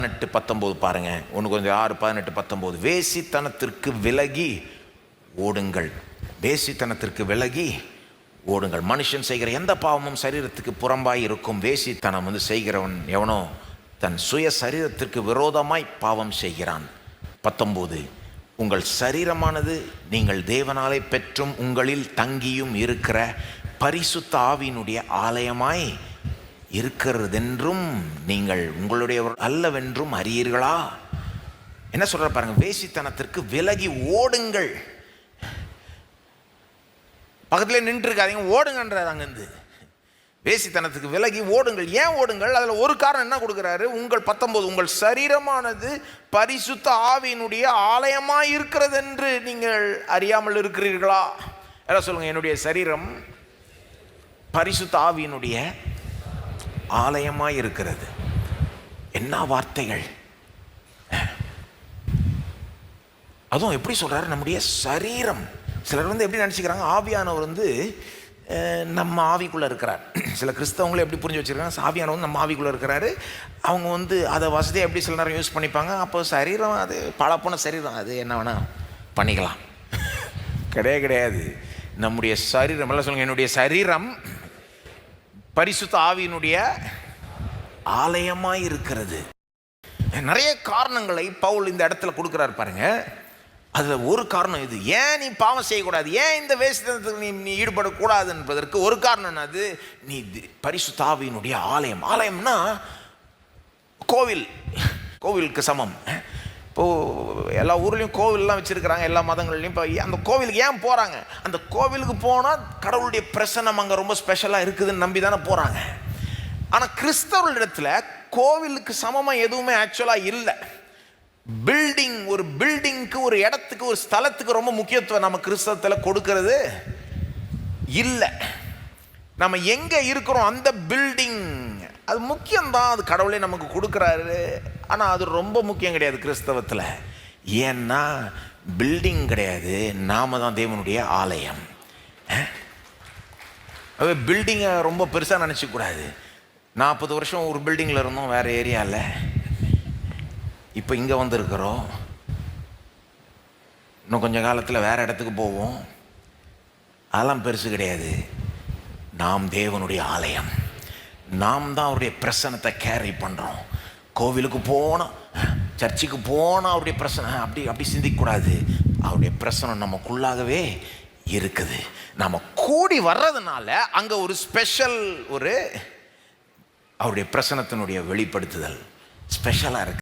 18-19 பாருங்க. 1 வேசித்தனத்திற்கு விலகி ஓடுங்கள். வேசித்தனத்திற்கு விலகி ஓடுங்கள். மனுஷன் செய்கிற எந்த பாவமும் சரீரத்துக்கு புறம்பாய் இருக்கும். வேசித்தனம் செய்கிறவன் எவனோ தன் சுய சரீரத்திற்கு விரோதமாய் பாவம் செய்கிறான். 19 உங்கள் சரீரமானது நீங்கள் தேவனாலே பெற்றும் உங்களில் தங்கியும் இருக்கிற பரிசுத்த ஆவியினுடைய ஆலயமாய் இருக்கிறதென்றும் நீங்கள் உங்களுடையவர் அல்லவென்றும் அறியீர்களா? என்ன சொல்ற பாருங்க. வேசித்தனத்திற்கு விலகி ஓடுங்கள். பக்கத்திலே நின்று இருக்காதீங்க, ஓடுங்கன்றார். அங்கிருந்து வேசித்தனத்துக்கு விலகி ஓடுங்கள். ஏன் ஓடுங்கள்? அதில் ஒரு காரணம் என்ன கொடுக்குறாரு? 19 உங்கள் சரீரமானது பரிசுத்த ஆவியினுடைய ஆலயமாய் இருக்கிறது என்று நீங்கள் அறியாமல் இருக்கிறீர்களா? எல்லாம் சொல்லுங்க. என்னுடைய சரீரம் பரிசுத்த ஆவியினுடைய ஆலயமாய் இருக்கிறது. என்ன வார்த்தைகள்! அதுவும் எப்படி சொல்றாரு? நம்முடைய சரீரம். சிலர் எப்படி நினச்சிக்கிறாங்க, ஆவியானவர் நம்ம ஆவிக்குள்ளே இருக்கிறார். சில கிறிஸ்தவங்களும் எப்படி புரிஞ்சு வச்சுருக்காங்க, ஆவியானவர் நம்ம ஆவிக்குள்ளே இருக்கிறாரு. அவங்க அதை வசதியாக எப்படி சில நேரம் யூஸ் பண்ணிப்பாங்க. அப்போ சரீரம் அது பழப்போன சரீரம், அது என்ன வேணால் பண்ணிக்கலாம். கிடையாது. நம்முடைய சரீரம், எல்லாம் சொல்லுங்கள், என்னுடைய சரீரம் பரிசுத்த ஆவியினுடைய ஆலயமாய் இருக்கிறது. நிறைய காரணங்களை பவுல் இந்த இடத்துல கொடுக்குறாரு பாருங்க. அதில் ஒரு காரணம் இது. ஏன் நீ பாவம் செய்யக்கூடாது, ஏன் இந்த வேசித்தனத்துக்கு நீ ஈடுபடக்கூடாது என்பதற்கு ஒரு காரணம் என்னது? நீ பரிசுத்த ஆவியினுடைய ஆலயம். ஆலயம்னா கோவிலுக்கு சமம். இப்போது எல்லா ஊர்லேயும் கோவில்லாம் வச்சுருக்கிறாங்க, எல்லா மதங்கள்லையும். இப்போ அந்த கோவிலுக்கு ஏன் போகிறாங்க? அந்த கோவிலுக்கு போனால் கடவுளுடைய பிரசன்னம் அங்கே ரொம்ப ஸ்பெஷலாக இருக்குதுன்னு நம்பி தானே போகிறாங்க. ஆனால் கிறிஸ்தவர்களிடத்தில் கோவிலுக்கு சமமாக எதுவுமே ஆக்சுவலாக இல்லை. ஒரு பில்டிங்க்கு, ஒரு இடத்துக்கு, ஒரு ஸ்தலத்துக்கு ரொம்ப முக்கியத்துவம் நம்ம கிறிஸ்தவத்தில் கொடுக்கறது இல்லை. நம்ம எங்கே இருக்கிறோம் அந்த பில்டிங் அது முக்கியம்தான், அது கடவுளே நமக்கு கொடுக்குறாரு. ஆனால் அது ரொம்ப முக்கியம் கிடையாது கிறிஸ்தவத்தில். ஏன்னா பில்டிங் கிடையாது, நாம தான் தேவனுடைய ஆலயம். பில்டிங்கை ரொம்ப பெருசாக நினச்சிக்கூடாது. 40 வருஷம் ஒரு பில்டிங்கில் இருந்தோம், வேறு ஏரியாவில். இப்போ இங்கே வந்திருக்கிறோம். இன்னும் கொஞ்சம் காலத்தில் வேறு இடத்துக்கு போவோம். அதெல்லாம் பெருசு கிடையாது. நாம் தேவனுடைய ஆலயம். நாம் தான் அவருடைய பிரசனத்தை கேரி பண்ணுறோம். கோவிலுக்கு போனால், சர்ச்சுக்கு போனால் அவருடைய பிரசனம் அப்படி சிந்திக்கக்கூடாது. அவருடைய பிரசனம் நமக்குள்ளாகவே இருக்குது. நம்ம கூடி வர்றதுனால அங்கே ஒரு ஸ்பெஷல், அவருடைய பிரசனத்தினுடைய வெளிப்படுத்துதல் ஸ்பெஷலாக இருக்குது.